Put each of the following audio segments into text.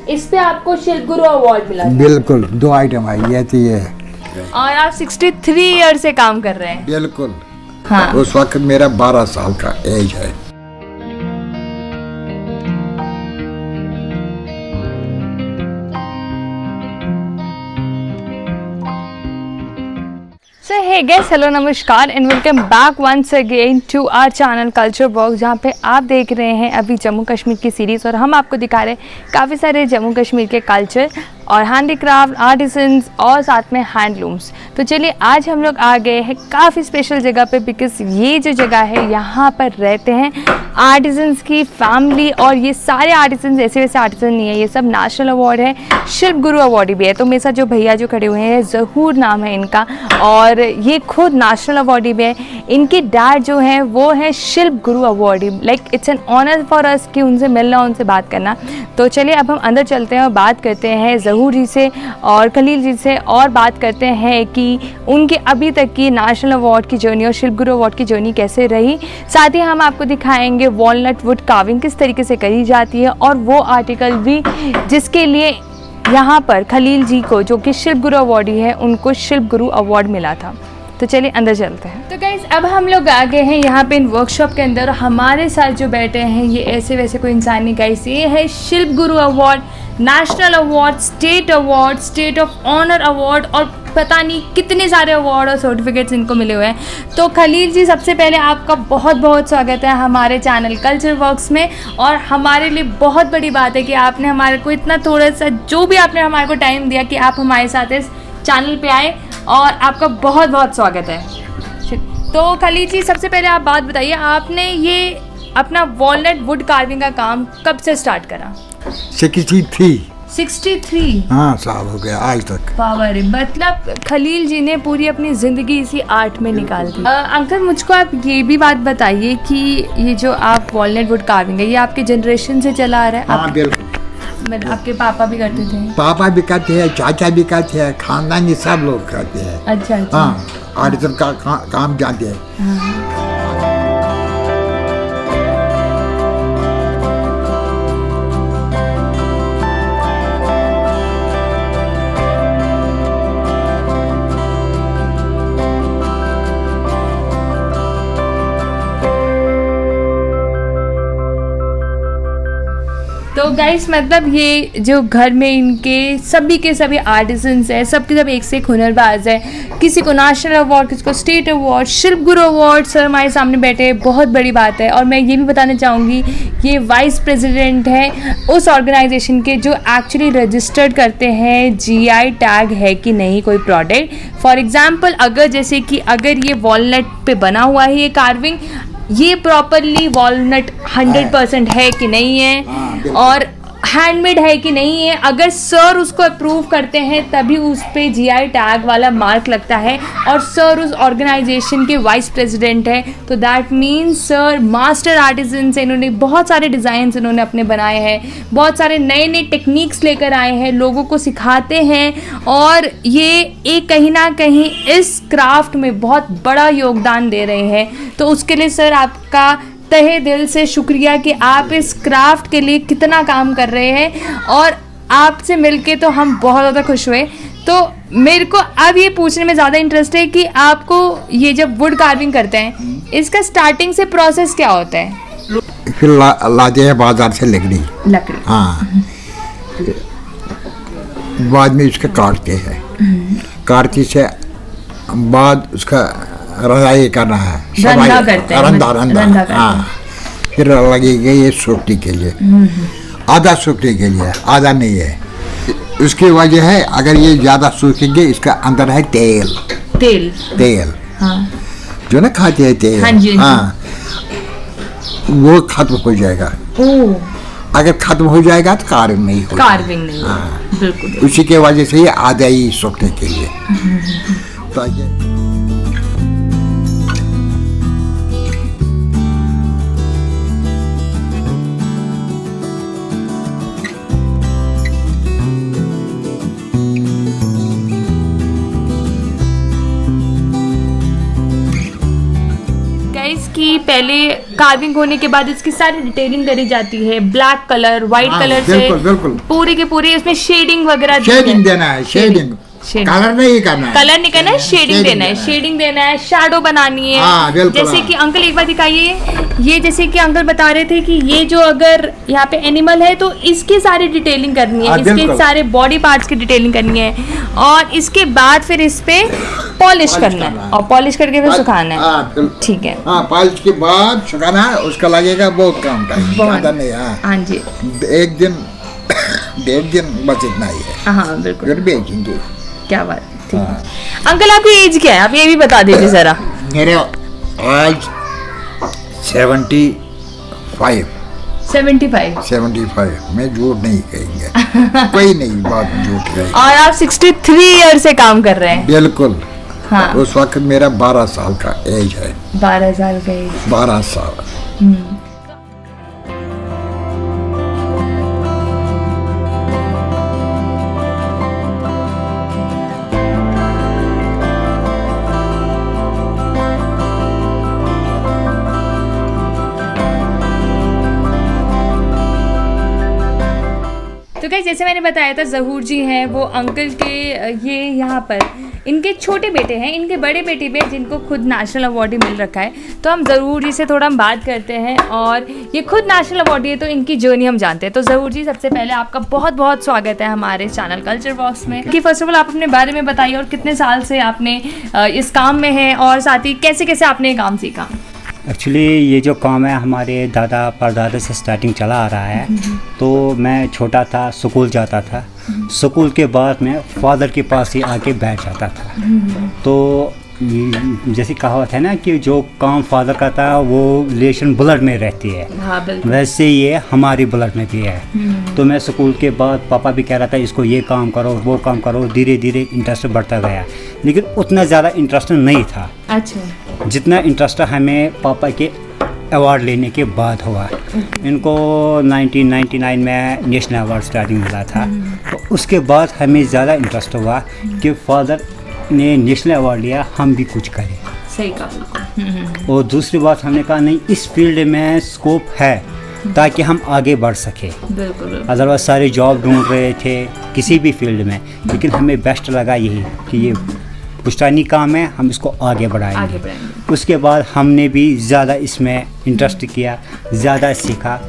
इस पे आपको शिल्प गुरु अवार्ड मिला था। बिल्कुल 2 आइटम है, ये तो ये और आप 63 ईयर से काम कर रहे हैं। बिल्कुल। हाँ। उस वक्त मेरा 12 साल का एज है। So hey guys, hello नमस्कार and welcome back once again to our channel culture box, जहाँ पे आप देख रहे हैं अभी जम्मू कश्मीर की सीरीज़ और हम आपको दिखा रहे हैं काफ़ी सारे जम्मू कश्मीर के कल्चर और हैंडीक्राफ्ट, आर्टिसंस और साथ में हैंडलूम्स। तो चलिए आज हम लोग आ गए हैं काफ़ी स्पेशल जगह पे, बिकॉज ये जो जगह है यहाँ पर रहते हैं आर्टिसंस की फैमिली और ये सारे आर्टिसंस ऐसे वैसे आर्टिसन नहीं है, ये सब नेशनल अवार्ड है, शिल्प गुरु अवार्ड भी है। तो मेरे साथ जो भैया जो खड़े हुए हैं, ज़हूर नाम है इनका और ये खुद नेशनल अवार्डी भी है। इनके डैड जो हैं वो है Shilp Guru awardee. Like it's an honour for us कि उनसे मिलना, उनसे बात करना। तो चलिए अब हम अंदर चलते हैं और बात करते हैं ज़हूर जी से और खलील जी से और बात करते हैं कि उनके अभी तक की नेशनल अवार्ड की जर्नी और शिल्प गुरु अवार्ड की जर्नी कैसे रही। साथ ही हम आपको दिखाएंगे वॉलनट वुड कार्विंग किस तरीके से करी जाती है और वो आर्टिकल भी जिसके लिए यहाँ पर खलील जी को, जो कि शिल्प गुरु अवार्डी है, उनको शिल्प गुरु अवार्ड मिला था। तो चलिए अंदर चलते हैं। तो गाइज अब हम लोग आ गए हैं यहाँ पे इन वर्कशॉप के अंदर। हमारे साथ जो बैठे हैं ये ऐसे वैसे कोई इंसान नहीं गाइस, ये है Shilp Guru award, national award, state of honour award और पता नहीं कितने सारे अवार्ड और सर्टिफिकेट्स इनको मिले हुए हैं। तो खलील जी, सबसे पहले आपका बहुत बहुत स्वागत है हमारे चैनल कल्चर वर्क्स में। और हमारे लिए बहुत बड़ी बात है कि आपने हमारे को इतना थोड़ा सा जो भी आपने हमारे को टाइम दिया कि आप हमारे साथ इस चैनल पे आए, और आपका बहुत बहुत स्वागत है। तो खलील जी, सबसे पहले आप बात बताइए, आपने ये अपना वॉलनट वुड कार्विंग का काम कब से स्टार्ट करा? 63 हाँ साल हो गया आज तक। पावर, मतलब खलील जी ने पूरी अपनी ज़िंदगी इसी आर्ट में निकाल दी। अंकल, मुझको आप ये भी बात बताइए कि ये जो आप वॉलनट वुड कार्विंग है, ये आपके जनरेशन से चला आ रहा है? हाँ बिल्कुल। मतलब आपके पापा भी करते थे? पापा भी करते हैं, चाचा भी करते हैं, खानदानी सब लोग करते हैं। अच्छा। हाँ, आर्टिसन का काम जानते हैं। हाँ। तो गाइस, मतलब ये जो घर में इनके सभी के सभी आर्टिसंस है, सबके सब एक से एक हुनरबाज है। किसी को नेशनल अवार्ड, किसी को स्टेट अवार्ड, शिल्प गुरु अवार्ड। सर हमारे सामने बैठे, बहुत बड़ी बात है। और मैं ये भी बताना चाहूँगी, ये वाइस प्रेसिडेंट है उस ऑर्गेनाइजेशन के जो एक्चुअली रजिस्टर्ड करते हैं GI टैग है कि नहीं कोई प्रोडक्ट। फॉर एग्जाम्पल, अगर जैसे कि अगर ये वॉलनट पे बना हुआ है ये कार्विंग, ये प्रॉपरली वॉलनट 100% है कि नहीं है और हैंडमेड है कि नहीं है। अगर सर उसको अप्रूव करते हैं तभी उस पे GI टैग वाला मार्क लगता है और सर उस ऑर्गेनाइजेशन के वाइस प्रेसिडेंट है। तो that means sir master artisan से इन्होंने बहुत सारे डिज़ाइंस इन्होंने अपने बनाए हैं, बहुत सारे नए नए टेक्निक्स लेकर आए हैं, लोगों को सिखाते हैं और ये एक कहीं ना कहीं इस क्राफ्ट में बहुत बड़ा योगदान दे रहे हैं। तो उसके लिए सर आपका तहे दिल से शुक्रिया कि आप इस क्राफ्ट के लिए कितना काम कर रहे हैं और आपसे मिलके तो हम बहुत ज़्यादा खुश हुए। तो मेरे को अब ये पूछने में ज़्यादा इंटरेस्ट है कि आपको ये जब वुड कार्विंग करते हैं, इसका स्टार्टिंग से प्रोसेस क्या होता है? फिर लाते हैं बाजार से लकड़ी। हाँ, बाद में उसका काटते हैं, काटने से बाद उसका रंधाई करना है, रंधा करते हैं, रंधा। हाँ, फिर लगेगा ये सूखने के लिए, आधा सूखने के लिए, आधा नहीं है। उसकी वजह है, अगर ये ज़्यादा सूखेंगे, इसका अंदर है तेल। हाँ। जो ना खाते हैं तेल। हाँ जी। हाँ, वो खत्म हो जाएगा। अगर खत्म हो जाएगा तो कार्विंग नहीं होगा। हाँ, बिल्कुल। उसी के वजह से ये आधा ही सूखने के लिए। तो इसकी पहले कार्विंग होने के बाद इसकी सारी डिटेलिंग करी जाती है, ब्लैक कलर, व्हाइट हाँ, कलर से बिल्कुल बिल्कुल पूरी की पूरी इसमें शेडिंग वगैरह शेडिंग देना है, शेडिंग कलर नहीं करना है, कलर नहीं करना है, शेडिंग देना है, शेडिंग देना है, शैडो बनानी है। हाँ, बिल्कुल, जैसे हाँ। कि अंकल एक बार दिखाइए, ये जैसे कि अंकल बता रहे थे कि ये जो अगर यहाँ पे एनिमल है तो इसकी सारी डिटेलिंग करनी है, हाँ, इसके बिल्कुल। सारे बॉडी पार्ट्स की डिटेलिंग करनी है और इसके बाद फिर इस पे पॉलिश करना है और पॉलिश करके फिर सुखाना है। हाँ, बिल्कुल। ठीक है, हाँ, पॉलिश के बाद सुखाना है, उसका लगेगा बहुत कम टाइम, ज्यादा नहीं। हाँ, हाँ जी, एक दिन 1.5 दिन बस इतना ही है, हाँ बिल्कुल, फिर बेचेंगे। क्या बात है, ठीक हाँ। है। अंकल आपकी एज क्या है, आप ये भी बता दीजिए जरा। मेरे आज 75 75 मैं झूठ नहीं कहेंगे कोई नहीं बात झूठ कहेंगे। और आप 63 ईयर से काम कर रहे हैं। बिल्कुल। हाँ, उस वक्त मेरा 12 साल का एज है, 12 साल का एज। 12 साल। तो गाइस जैसे मैंने बताया था, ज़हूर जी हैं वो अंकल के ये यहाँ पर इनके छोटे बेटे हैं, इनके बड़े बेटे भी हैं जिनको खुद नेशनल अवार्ड ही मिल रखा है। तो हम ज़हूर जी से थोड़ा हम बात करते हैं और ये खुद नेशनल अवार्ड है तो इनकी जर्नी हम जानते हैं। तो ज़हूर जी सबसे पहले आपका बहुत बहुत स्वागत है हमारे चैनल कल्चर बॉक्स में कि फर्स्ट ऑफ ऑल आप अपने बारे में बताइए और कितने साल से आपने इस काम में हैं और साथ ही कैसे कैसे आपने ये काम सीखा। एक्चुअली ये जो काम है हमारे दादा परदादा से स्टार्टिंग चला आ रहा है। तो मैं छोटा था, स्कूल जाता था, स्कूल के बाद मैं फादर के पास ही आके बैठ जाता था। तो जैसे कहावत है ना कि जो काम फादर करता है वो रिलेशन ब्लड में रहती है। हाँ, बिल्कुल। वैसे ये हमारी ब्लड में भी है। तो मैं स्कूल के बाद पापा भी कह रहा था इसको ये काम करो वो काम करो, धीरे धीरे इंटरेस्ट बढ़ता गया, लेकिन उतना ज़्यादा इंटरेस्ट नहीं था अच्छा, जितना इंटरेस्ट हमें पापा के अवार्ड लेने के बाद हुआ। इनको 1999 में नेशनल अवार्ड स्टार्टिंग मिला था। तो उसके बाद हमें ज़्यादा इंटरेस्ट हुआ कि फादर ने नेशनल अवार्ड लिया, हम भी कुछ करें। सही कहा, बिल्कुल। और दूसरी बात हमने कहा नहीं, इस फील्ड में स्कोप है ताकि हम आगे बढ़ सके। बिल्कुल। अदरवाइज सारे जॉब ढूंढ रहे थे किसी भी फील्ड में, लेकिन हमें बेस्ट लगा यही कि ये पुश्तैनी काम है, हम इसको आगे बढ़ाएंगे। उसके बाद हमने भी ज़्यादा इसमें इंटरेस्ट किया, ज़्यादा सीखा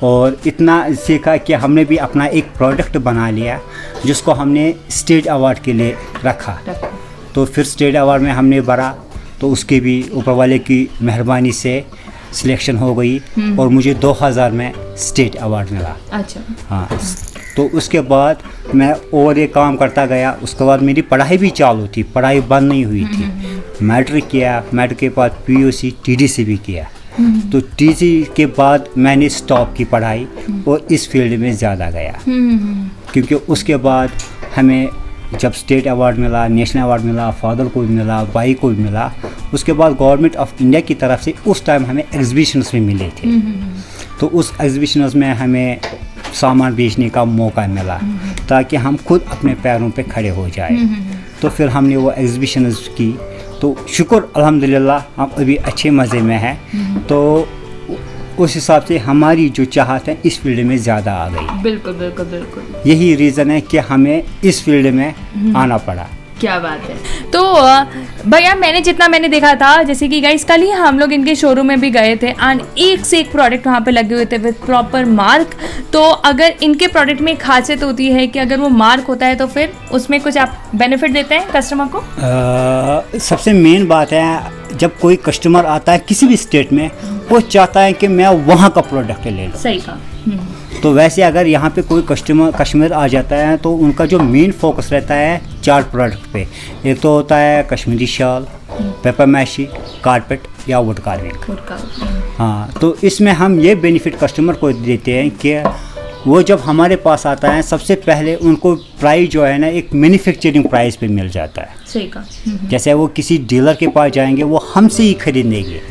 और इतना सीखा कि हमने भी अपना एक प्रोडक्ट बना लिया जिसको हमने स्टेट अवार्ड के लिए रखा। तो फिर स्टेट अवार्ड में हमने भरा तो उसके भी ऊपर वाले की मेहरबानी से सिलेक्शन हो गई और मुझे 2000 में स्टेट अवार्ड मिला। अच्छा, हाँ। तो उसके बाद मैं और ये काम करता गया। उसके बाद मेरी पढ़ाई भी चालू थी, पढ़ाई बंद नहीं हुई थी। मैट्रिक किया, मैट्रिक के बाद PUC TDC भी किया। तो TDC के बाद मैंने स्टॉप की पढ़ाई और इस फील्ड में ज़्यादा गया, क्योंकि उसके बाद हमें जब स्टेट अवार्ड मिला, नेशनल अवार्ड मिला, फादर को भी मिला, भाई को भी मिला। उसके बाद गवर्नमेंट ऑफ इंडिया की तरफ से उस टाइम हमें एग्जीबिशंस में मिले थे। तो उस एग्जीबिशंस में हमें सामान बेचने का मौका मिला ताकि हम खुद अपने पैरों पे खड़े हो जाए। तो फिर हमने वो एग्जीबिशंस की। तो शुक्र अल्हम्दुलिल्लाह हम अभी अच्छे मज़े में हैं। तो उस हिसाब से हमारी जो चाहत है इस फील्ड में ज़्यादा आ गई। बिल्कुल बिल्कुल बिल्कुल। यही रीज़न है कि हमें इस फील्ड में आना पड़ा। क्या बात है। तो भैया मैंने देखा था, जैसे कि गाइस कल ही हम लोग इनके शोरूम में भी गए थे एंड एक से एक प्रोडक्ट वहाँ पे लगे हुए थे विद प्रॉपर मार्क। तो अगर इनके प्रोडक्ट में खासियत होती है कि अगर वो मार्क होता है तो फिर उसमें कुछ आप बेनिफिट देते हैं कस्टमर को? सबसे मेन बात है, जब कोई कस्टमर आता है किसी भी स्टेट में, वो चाहता है कि मैं वहाँ का प्रोडक्ट ले लूँ। सही कहा। तो वैसे अगर यहाँ पे कोई कश्मीर आ जाता है तो उनका जो मेन फोकस रहता है 4 प्रोडक्ट पे। एक तो होता है Kashmiri shawl, paper meshy, carpet या वुड कार्विंग। हाँ, तो इसमें हम ये बेनिफिट कस्टमर को देते हैं कि वो जब हमारे पास आता है सबसे पहले उनको प्राइस जो है ना एक मैन्युफैक्चरिंग प्राइस पे मिल जाता है। सही कहा। जैसे वो किसी डीलर के पास जाएंगे वो हमसे ही खरीदेंगे,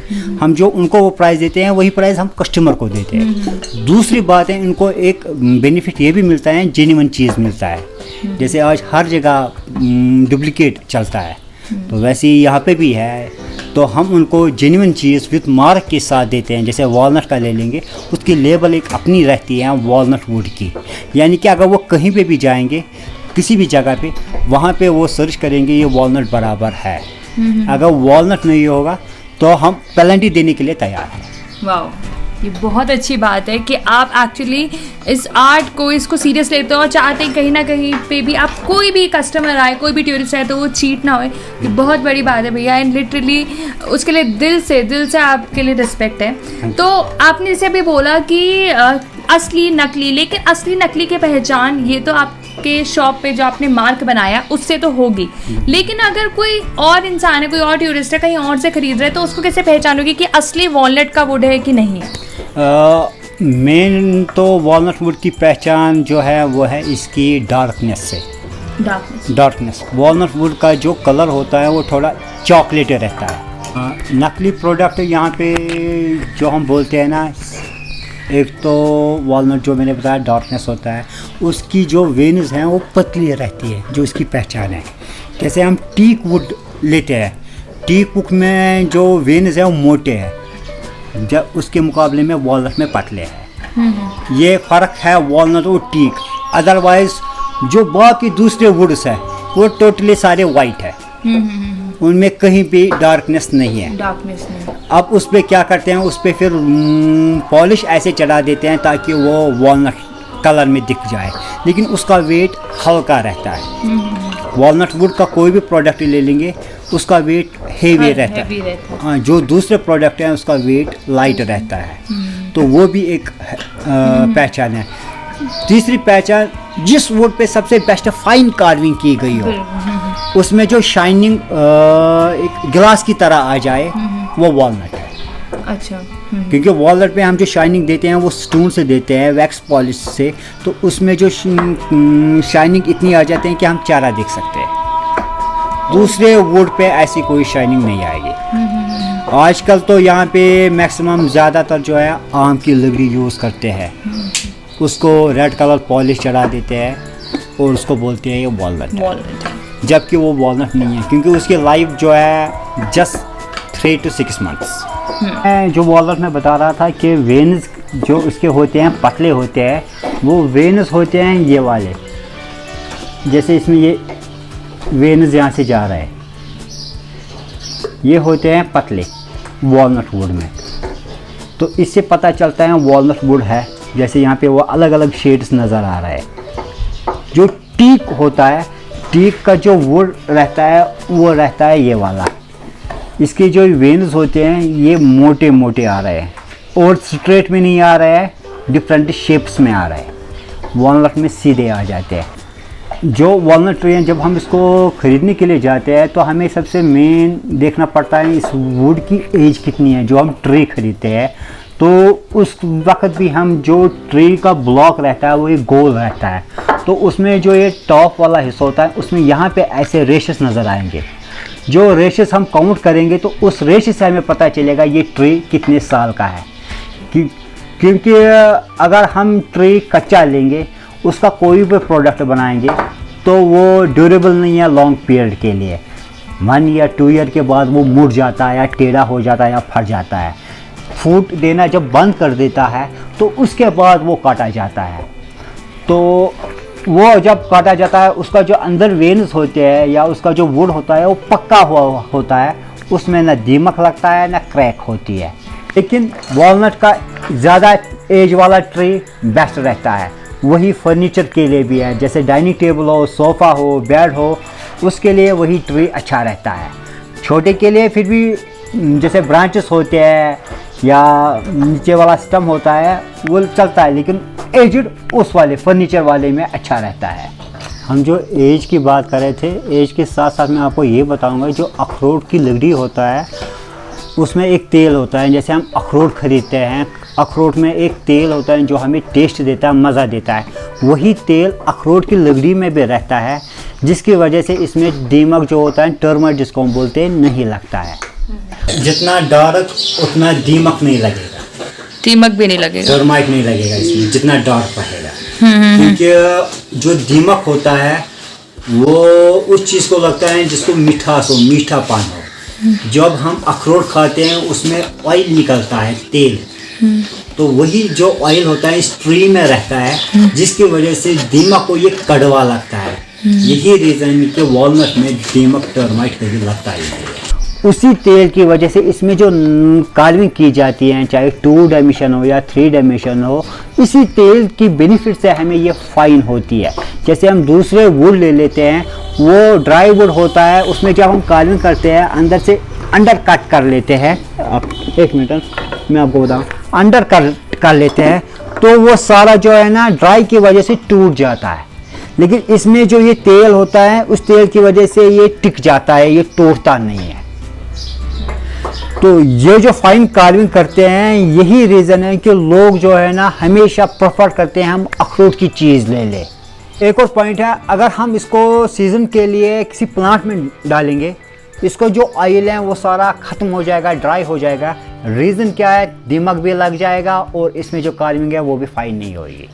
हम जो उनको वो प्राइस देते हैं वही प्राइस हम कस्टमर को देते हैं। दूसरी बात है, इनको एक बेनिफिट ये भी मिलता है, जेन्युइन चीज़ मिलता है। जैसे आज हर जगह डुप्लीकेट चलता है, तो वैसे ही यहाँ पे भी है। तो हम उनको जेन्युइन चीज़ विद मार्क के साथ देते हैं। जैसे वॉलनट का ले लेंगे, उसकी लेबल एक अपनी रहती है वॉलनट वुड की, यानी कि अगर वो कहीं पे भी जाएंगे किसी भी जगह पे, वहाँ पे वो सर्च करेंगे ये वॉलनट बराबर है। अगर वॉलनट नहीं होगा तो हम पेनल्टी देने के लिए तैयार हैं। वाओ, ये बहुत अच्छी बात है कि आप एक्चुअली इस आर्ट को, इसको सीरियस लेते हो और चाहते हैं कहीं ना कहीं पे भी आप, कोई भी कस्टमर आए, कोई भी टूरिस्ट आए तो वो चीट ना हो। ये बहुत बड़ी बात है भैया, एंड लिटरली उसके लिए दिल से आपके लिए रिस्पेक्ट है। तो आपने जैसे अभी बोला कि असली नकली, लेकिन असली नकली की पहचान ये तो आपके शॉप पे जो आपने मार्क बनाया उससे तो होगी, लेकिन अगर कोई और इंसान है, कोई और टूरिस्ट है, कहीं और से खरीद रहा है, तो उसको कैसे पहचानोगे कि असली वॉलनट का वुड है कि नहीं है? मेन तो वॉलनट वुड की पहचान जो है वो है इसकी डार्कनेस से। डार्कनेस वॉलनट वुड का जो कलर होता है वो थोड़ा चॉकलेटी रहता है। नकली प्रोडक्ट यहाँ पे जो हम बोलते हैं ना, एक तो वॉलनट जो मैंने बताया डार्कनेस होता है, उसकी जो वेन्स हैं वो पतली रहती है, जो इसकी पहचान है। जैसे हम टीक वुड लेते हैं, टीक वुड में जो वेन्स हैं वो मोटे हैं, जब उसके मुकाबले में वॉलनट में पतले हैं। ये फ़र्क है वॉलनट और टीक। अदरवाइज जो बाकी दूसरे वुड्स हैं वो टोटली सारे वाइट है, उनमें कहीं भी डार्कनेस नहीं है। अब उस पर क्या करते हैं, उस पर फिर पॉलिश ऐसे चढ़ा देते हैं ताकि वो वॉलनट कलर में दिख जाए, लेकिन उसका वेट हल्का रहता है। वॉलनट वुड का कोई भी प्रोडक्ट ले लेंगे उसका वेट हेवी रहता है। हाँ, जो दूसरे प्रोडक्ट हैं उसका वेट लाइट रहता है। तो वो भी एक पहचान है। तीसरी पहचान, जिस वुड पे सबसे बेस्ट फाइन कार्विंग की गई हो, उसमें जो शाइनिंग एक ग्लास की तरह आ जाए, वो वॉलनट है। अच्छा। क्योंकि वॉलनट पे हम जो शाइनिंग देते हैं वो स्टोन से देते हैं, वैक्स पॉलिश से, तो उसमें जो शाइनिंग इतनी आ जाती है कि हम चारा देख सकते हैं। दूसरे वुड पे ऐसी कोई शाइनिंग नहीं आएगी। आजकल तो यहाँ पे मैक्सिमम ज़्यादातर जो है आम की लकड़ी यूज़ करते हैं, उसको रेड कलर पॉलिश चढ़ा देते हैं और उसको बोलते हैं ये वॉलनट है, जबकि वो वॉलनट नहीं है, क्योंकि उसकी लाइफ जो है जस्ट 3 to 6 months। मैं जो वॉलनट में बता रहा था कि वेन्स जो उसके होते हैं पतले होते हैं, वो वेन्स होते हैं ये वाले, जैसे इसमें ये वेन्स यहाँ से जा रहा है, ये होते हैं पतले वॉलनट वुड में। तो इससे पता चलता है वॉलनट वुड है। जैसे यहाँ पे वो अलग अलग शेड्स नज़र आ रहा है। जो टीक होता है, टीक का जो वुड रहता है वो रहता है ये वाला। इसके जो वेन्स होते हैं ये मोटे मोटे आ रहे हैं और स्ट्रेट में नहीं आ रहा है, डिफरेंट शेप्स में आ रहा है। वॉलनट में सीधे आ जाते हैं। जो वॉलनट ट्री हैं, जब हम इसको ख़रीदने के लिए जाते हैं तो हमें सबसे मेन देखना पड़ता है इस वुड की एज कितनी है। जो हम ट्री ख़रीदते हैं तो उस वक्त भी हम जो ट्री का ब्लॉक रहता है वो एक गोल रहता है, तो उसमें जो ये टॉप वाला हिस्सा होता है उसमें यहाँ पे ऐसे रेशेस नज़र आएंगे। जो रेशेस हम काउंट करेंगे तो उस रेशेस से हमें पता चलेगा ये ट्री कितने साल का है। क्योंकि अगर हम ट्री कच्चा लेंगे, उसका कोई भी प्रोडक्ट बनाएंगे तो वो ड्यूरेबल नहीं है लॉन्ग पीरियड के लिए। 1 या 2 ईयर के बाद वो मुड़ जाता है या टेढ़ा हो जाता है या फट जाता है। फूट देना जब बंद कर देता है तो उसके बाद वो काटा जाता है। तो वो जब काटा जाता है उसका जो अंदर वेन्स होते हैं या उसका जो वुड होता है वो पक्का हुआ होता है, उसमें ना दीमक लगता है ना क्रैक होती है। लेकिन वॉलनट का ज़्यादा एज वाला ट्री बेस्ट रहता है। वही फर्नीचर के लिए भी है, जैसे डाइनिंग टेबल हो, सोफ़ा हो, बेड हो, उसके लिए वही ट्री अच्छा रहता है। छोटे के लिए फिर भी जैसे ब्रांचेस होते हैं या नीचे वाला स्टम होता है वो चलता है, लेकिन एजड उस वाले फर्नीचर वाले में अच्छा रहता है। हम जो एज की बात कर रहे थे, एज के साथ साथ मैं आपको ये बताऊंगा, जो अखरोट की लकड़ी होता है उसमें एक तेल होता है। जैसे हम अखरोट ख़रीदते हैं, अखरोट में एक तेल होता है जो हमें टेस्ट देता है, मज़ा देता है। वही तेल अखरोट की लकड़ी में भी रहता है, जिसकी वजह से इसमें दीमक जो होता है, टर्माइट जिसको हम बोलते हैं, नहीं लगता है। जितना डार्क उतना दीमक नहीं लगेगा, दीमक भी नहीं लगेगा, टर्माइट नहीं लगेगा इसमें जितना डार्क रहेगा। क्योंकि जो दीमक होता है वो उस चीज़ को लगता है जिसको मिठास हो, मीठापन हो। जब हम अखरोट खाते हैं उसमें ऑयल निकलता है, तेल, तो वही जो ऑयल होता है स्ट्रीम में रहता है, जिसकी वजह से दीमक को ये कड़वा लगता है। यही रीज़न है कि वॉलनट में दीमक टर्माइट कभी लगता है। उसी तेल की वजह से इसमें जो कार्विंग की जाती है, चाहे 2 डायमेंशन हो या 3 डायमेंशन हो, इसी तेल की बेनिफिट से हमें ये फाइन होती है। जैसे हम दूसरे वुड ले लेते हैं, वो ड्राई वुड होता है, उसमें जब हम कार्विंग करते हैं अंदर से अंडर कट कर लेते हैं। आप एक मिनट मैं आपको बताऊँ, अंडर कर लेते हैं तो वो सारा जो है ना ड्राई की वजह से टूट जाता है। लेकिन इसमें जो ये तेल होता है उस तेल की वजह से ये टिक जाता है, ये टूटता नहीं है। तो ये जो फाइन कार्विंग करते हैं, यही रीज़न है कि लोग जो है ना हमेशा प्रेफर करते हैं हम अखरोट की चीज़ ले लें। एक और पॉइंट है, अगर हम इसको सीज़न के लिए किसी प्लांट में डालेंगे, इसको जो ऑयल है वो सारा ख़त्म हो जाएगा, ड्राई हो जाएगा। रीज़न क्या है, दीमक भी लग जाएगा और इसमें जो कार्विंग है वो भी फाइन नहीं होगी।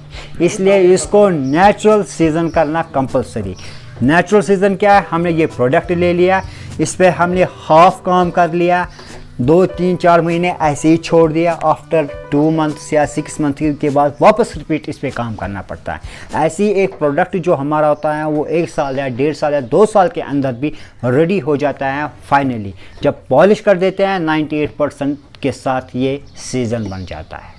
इसलिए इसको नेचुरल सीज़न करना कंपलसरी। नेचुरल सीज़न क्या है, हमने ये प्रोडक्ट ले लिया, इस पर हमने हाफ काम कर लिया, 2, 3, 4 महीने ऐसे ही छोड़ दिया। आफ्टर 2 मंथ्स या 6 मंथ के बाद वापस रिपीट इस पे काम करना पड़ता है। ऐसी एक प्रोडक्ट जो हमारा होता है वो 1 साल या 1.5 साल या 2 साल के अंदर भी रेडी हो जाता है फाइनली। जब पॉलिश कर देते हैं 98% के साथ ये सीज़न बन जाता है।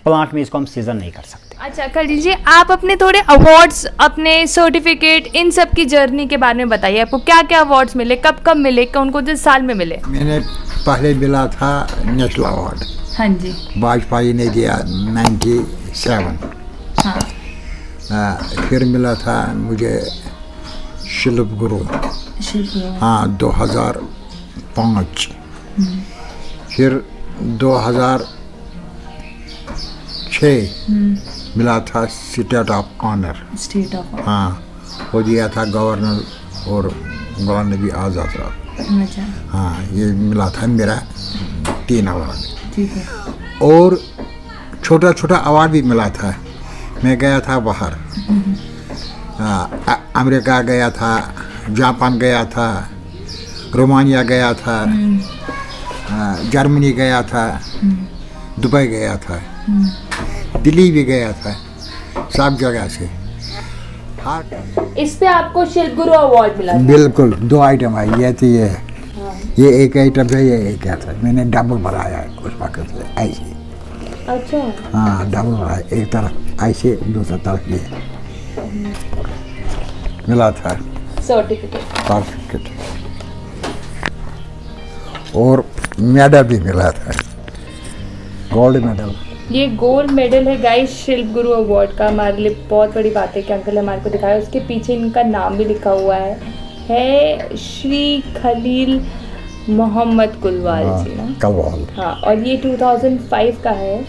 प्लांट में इसको हम सीज़न नहीं कर सकते। अच्छा खलील जी, आप अपने थोड़े अवार्ड्स, अपने सर्टिफिकेट, इन सब की जर्नी के बारे में बताइए। आपको क्या क्या अवार्ड्स मिले, कब कब मिले, कौन कौन से साल में मिले? मैंने पहले मिला था नेशनल अवार्ड, हाँ जी, वाजपेयी ने दिया 97। हाँ। फिर मिला था मुझे शिल्प गुरु, हाँ 2005। फिर 2006 मिला था स्टेट ऑफ ऑनर, हाँ वो दिया था गवर्नर और गुलाम नबी आज़ाद साहब। अच्छा। हाँ ये मिला था मेरा 3 अवार्ड। ठीक है। और छोटा छोटा अवार्ड भी मिला था। मैं गया था बाहर, अमेरिका गया था, जापान गया था, रोमानिया गया था, जर्मनी गया था, दुबई गया था, दिल्ली भी गया था, सब जगह से। हाँ इस पे आपको शिल्प गुरु अवार्ड मिला था? बिल्कुल 2 आइटम है, ये तो ये एक आइटम है, ये एक है था। मैंने डबल बनाया है उस वक्त से ऐसे। अच्छा। हाँ डबल बनाया, एक तरफ ऐसे दूसरा तरफ ये मिला था सर्टिफिकेट। और मेडल भी मिला था, गोल्ड मेडल। ये गोल्ड मेडल है गाइस शिल्प गुरु अवार्ड का। हमारे लिए बहुत बड़ी बात है कि अंकल हमारे को दिखाया। उसके पीछे इनका नाम भी लिखा हुआ है श्री खलील मोहम्मद कुलवाल जी ना, कलवाल। हाँ, और ये 2005 का है।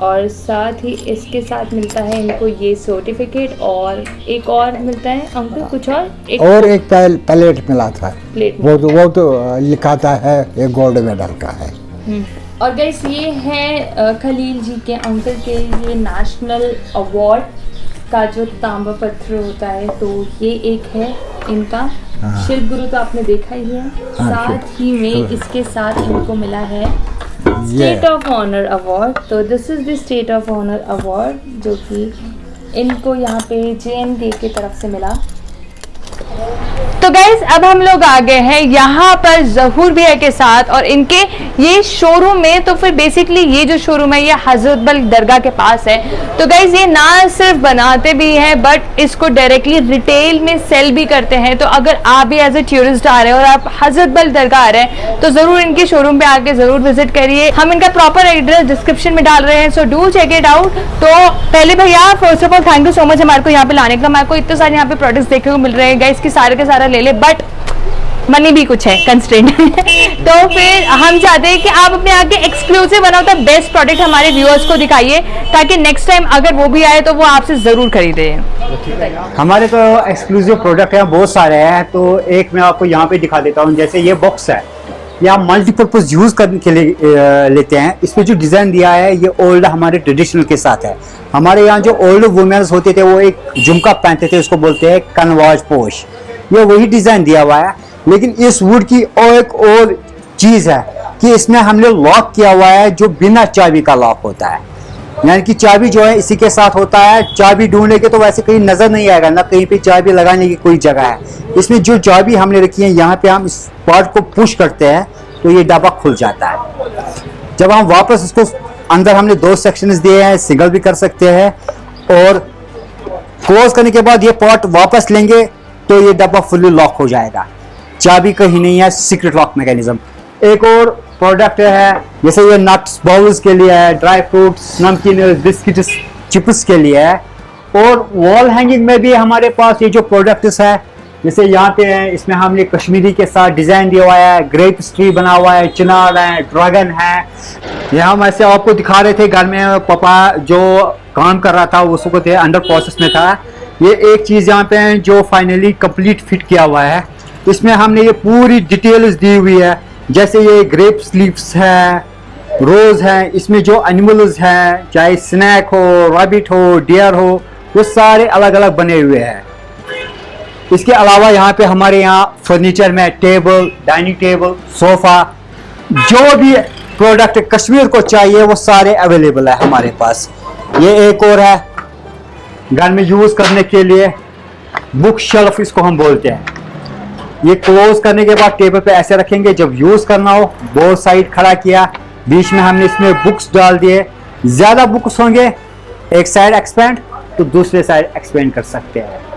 और साथ ही इसके साथ मिलता है इनको ये सर्टिफिकेट, और एक और मिलता है अंकल कुछ और एक प्लेट मिला था। प्लेट वो तो लिखाता है ये गोल्ड मेडल का है। और गाइस ये है खलील जी के अंकल के ये नेशनल अवार्ड का जो तांबा पत्र होता है, तो ये एक है इनका। शिल्प गुरु तो आपने देखा ही है। साथ ही में इसके साथ इनको मिला है स्टेट ऑफ ऑनर अवार्ड। तो this is the state of honour award जो कि इनको यहाँ पे JNK की तरफ से मिला। तो गाइज अब हम लोग आ गए हैं यहाँ पर जहूर भैया के साथ और इनके ये शोरूम में। तो फिर बेसिकली ये जो शोरूम है ये हजरत बल दरगाह के पास है। तो गाइज ये ना सिर्फ बनाते भी हैं बट इसको डायरेक्टली रिटेल में सेल भी करते हैं। तो अगर आप भी एज ए टूरिस्ट आ रहे हैं और आप हजरत बल दरगाह आ रहे हैं तो जरूर इनके शोरूम पे आके जरूर विजिट करिए। हम इनका प्रॉपर एड्रेस डिस्क्रिप्शन में डाल रहे हैं, so do check it out. तो पहले भैया first of all thank you so much हमारे को यहाँ पे लाने का। हमारे को इतने सारे यहाँ पे प्रोडक्ट्स देखने को मिल रहे हैं गाइस कि सारे के सारा ले ले, बट मनी भी कुछ है कंस्ट्रेंट। तो फिर हम चाहते हैं कि आप अपने आगे एक्सक्लूसिव बनाओ, तो बेस्ट प्रोडक्ट हमारे व्यूअर्स को दिखाइए ताकि नेक्स्ट टाइम अगर वो भी आए तो वो आपसे जरूर खरीदे। हमारे तो एक्सक्लूसिव प्रोडक्ट हैं, बहुत सारे हैं। तो एक मैं आपको यहाँ पे दिखा देता हूँ। जैसे ये बॉक्स है, या मल्टीपर्पज यूज करने के लिए लेते हैं। इसमें जो डिजाइन दिया है ये ओल्ड हमारे ट्रेडिशनल के साथ है। हमारे यहाँ जो ओल्ड वुमेन्स होते थे वो एक झुमका पहनते थे, उसको बोलते हैं कनवाज पोश, ये वही डिजाइन दिया हुआ है। लेकिन इस वुड की एक और चीज है कि इसमें हमने लॉक किया हुआ है जो बिना चाबी का लॉक होता है, यानी कि चाबी जो है इसी के साथ होता है। चाबी ढूंढने के तो वैसे कहीं नजर नहीं आएगा, ना कहीं पे चाबी लगाने की कोई जगह है। इसमें जो चाबी हमने रखी है यहाँ पे हम इस पार्ट को पुश करते हैं तो ये डब्बा खुल जाता है। जब हम वापस इसको अंदर हमने 2 सेक्शंस दिए हैं, सिंगल भी कर सकते हैं, और क्लोज करने के बाद ये पार्ट वापस लेंगे तो ये डब्बा फुल्ली लॉक हो जाएगा। चाबी कहीं नहीं है, सीक्रेट लॉक मैकेनिज्म। एक और प्रोडक्ट है, जैसे ये नट्स बाउल्स के लिए है, ड्राई फ्रूट्स, नमकीन, बिस्किट्स, चिप्स के लिए है। और वॉल हैंगिंग में भी हमारे पास ये जो प्रोडक्ट्स है, जैसे यहाँ पे है, इसमें हमने कश्मीरी के साथ डिजाइन दिया हुआ है, ग्रेप ट्री बना हुआ है, चिनार है, ड्रैगन है। ये हम ऐसे आपको दिखा रहे थे, घर में पापा जो काम कर रहा था उस वक्त अंडर प्रोसेस में था। ये एक चीज यहाँ पे है जो फाइनली कंप्लीट फिट किया हुआ है। इसमें हमने ये पूरी डिटेल्स दी हुई है, जैसे ये ग्रेप लीव्स है, रोज है, इसमें जो एनिमल्स हैं, चाहे स्नैक हो, रैबिट हो, डियर हो, वो सारे अलग अलग बने हुए हैं। इसके अलावा यहाँ पे हमारे यहाँ फर्नीचर में टेबल, डाइनिंग टेबल, सोफा, जो भी प्रोडक्ट कश्मीर को चाहिए वो सारे अवेलेबल है हमारे पास। ये एक और है घर में यूज करने के लिए, बुक शेल्फ इसको हम बोलते हैं। ये क्लोज करने के बाद टेबल पे ऐसे रखेंगे, जब यूज करना हो बोथ साइड खड़ा किया, बीच में हमने इसमें बुक्स डाल दिए। ज्यादा बुक्स होंगे एक साइड एक्सपेंड तो दूसरे साइड एक्सपेंड कर सकते हैं।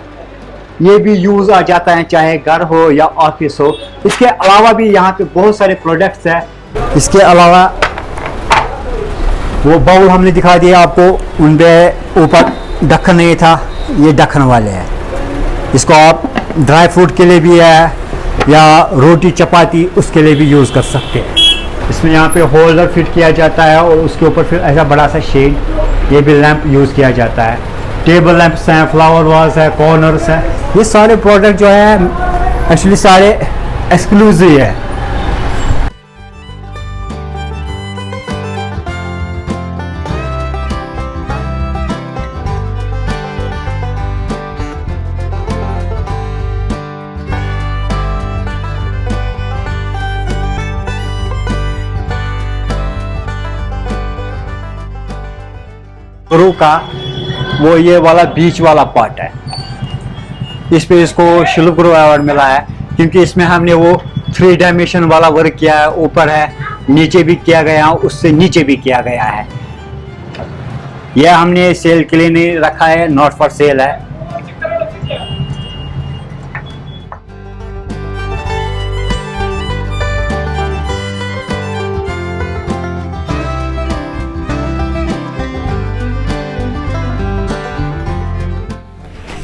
ये भी यूज आ जाता है चाहे घर हो या ऑफिस हो। इसके अलावा भी यहाँ पे बहुत सारे प्रोडक्ट्स हैं। इसके अलावा वो बाउल हमने दिखा दिया आपको, उनपे ऊपर ढक्कन नहीं था, ये ढक्कन वाले हैं। इसको आप ड्राई फ्रूट के लिए भी है या रोटी चपाती उसके लिए भी यूज कर सकते हैं। इसमें यहाँ पे होल्डर फिट किया जाता है और उसके ऊपर फिर ऐसा बड़ा सा शेड, ये भी लैंप यूज किया जाता है। टेबल लैंप्स हैं, फ्लावर वाल्स है, कॉर्नर्स हैं। ये सारे प्रोडक्ट जो है एक्चुअली सारे एक्सक्लूसिव है। गुरु का वो ये वाला बीच वाला पार्ट है, इस पे इसको शिल्प गुरु अवार्ड मिला है क्योंकि इसमें हमने वो 3 डायमेंशन वाला वर्क किया है। ऊपर है, नीचे भी किया गया, उससे नीचे भी किया गया है। यह हमने सेल के लिए नहीं रखा है, नॉट फॉर सेल है।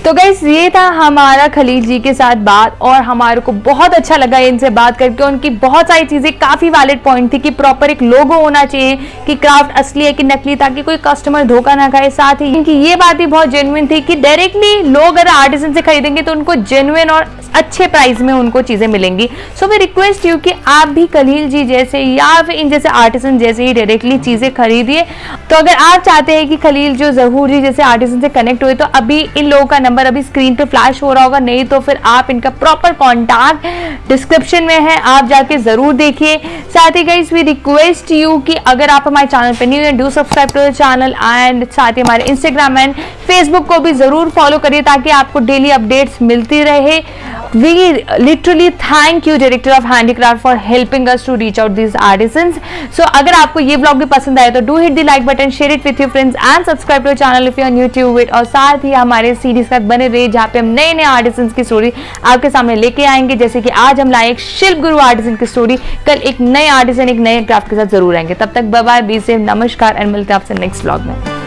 तो गाइस ये था हमारा खलील जी के साथ बात, और हमारे को बहुत अच्छा लगा इनसे बात करके। उनकी बहुत सारी चीज़ें काफ़ी वैलिड पॉइंट थी कि प्रॉपर एक लोगो होना चाहिए कि क्राफ्ट असली है कि नकली, ताकि कोई कस्टमर धोखा ना खाए। साथ ही इनकी ये बात भी बहुत जेन्युइन थी कि डायरेक्टली लोग अगर आर्टिसन से खरीदेंगे तो उनको जेन्युइन और अच्छे प्राइस में उनको चीज़ें मिलेंगी। सो मैं रिक्वेस्ट यू कि आप भी खलील जी जैसे या फिर इन जैसे आर्टिसन जैसे ही डायरेक्टली चीज़ें खरीदिए। तो अगर आप चाहते हैं कि खलील जो ज़हूर जी जैसे आर्टिसन से कनेक्ट हुए, तो अभी इन लोगों का नंबर अभी स्क्रीन पे फ्लैश हो रहा होगा, नहीं तो फिर आप इनका प्रॉपर कॉन्टैक्ट डिस्क्रिप्शन में है, आप जाके जरूर देखिए। साथ ही गाइस वी रिक्वेस्ट यू कि अगर आप हमारे चैनल पे न्यू है, do subscribe to the channel, and साथ ही हमारे इंस्टाग्राम एंड फेसबुक को भी जरूर फॉलो करिए ताकि आपको डेली अपडेट्स मिलती रहे। We literally thank you director of handicraft for helping us to reach out this artisans. So अगर आपको ये ब्लॉग भी पसंद आया तो do hit the like button, share it with your friends and subscribe to channel if you are new to it. और साथ ही हमारे सीरीज के साथ बने रहे जहाँ पे हम नए नए आर्टिसंस की स्टोरी आपके सामने लेके आएंगे। जैसे कि आज हम लाए एक शिल्प गुरु आर्टिसन की स्टोरी, कल एक नए आर्टिसन एक नए क्राफ्ट के साथ जरूर आएंगे। तब तक बाय बाय, बी सेफ, नमस्कार एंड मिलते हैं आपसे नेक्स्ट ब्लॉग में।